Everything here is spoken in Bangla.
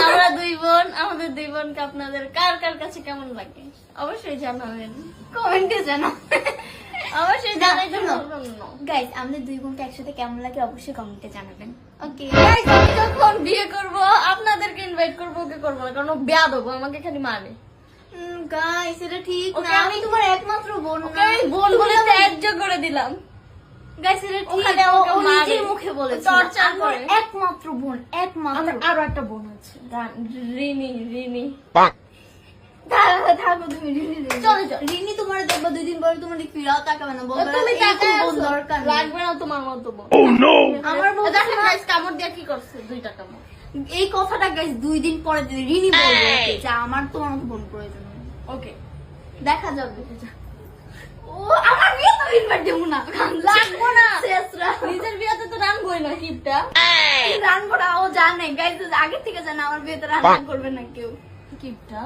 আমরা দুই বোন, আমাদের দুই বোনকে আপনাদের কার কার কাছে কেমন লাগে অবশ্যই জানাবেন, কমেন্টে জানাবেন। অবশ্যই জানাইতে ভুলবেন না। গাইস আমাদের দুই বোনকে একসাথে কেমন লাগে অবশ্যই কমেন্টে জানাবেন। ওকে গাইস, আমি যখন বিয়ে করব আপনাদেরকে ইনভাইট করব, ওকে করব না, কারণ ও বেয়াদব, আমাকে খালি মারে। গাইস এটা ঠিক ওকে না, আমি আমি তোমার একমাত্র বোন ওকে না। আমি বোন বলে ত্যায্য করে দিলাম। গাইস এটা ঠিক, ওখানে ও আমাকে মারে, নিজের মুখে বলেছে টর্চার আমার করে। একমাত্র বোন, একমাত্র। আমার আরো একটা বোন আছে, রিনি। রিনি থাকো তুমি রিনি। চলে যাও। রিনি তোমার দেখবা 2 দিন পরে তোমার দিকে ফিরাও তাকাবে না, বলবে তুমি এরকম তাকায় বোন আছো, দরকার নেই। লাগবে না তোমার মতো বোন। আমার বোন দেখেন গাইস, কামড় দিয়া কি করছে, 2টা কামড়। এই কথাটা গাইস 2 দিন পরে যদি রিনি বলবে ওকে, যে আমার তোমার মতো বোন প্রয়োজন নেই। ওকে দেখা যাবে, দেখা যাবে। ও আমার বিয়ে তো ইনভাইট দেবো না, লাগবো না। শেষরা নিজের বিয়েতে তো রানবই না কিপটা। রানবো না, ও জানে গাইস, আগে থেকে জানে আমার বিয়েতে রান্না করবে না কেউ। কিপটা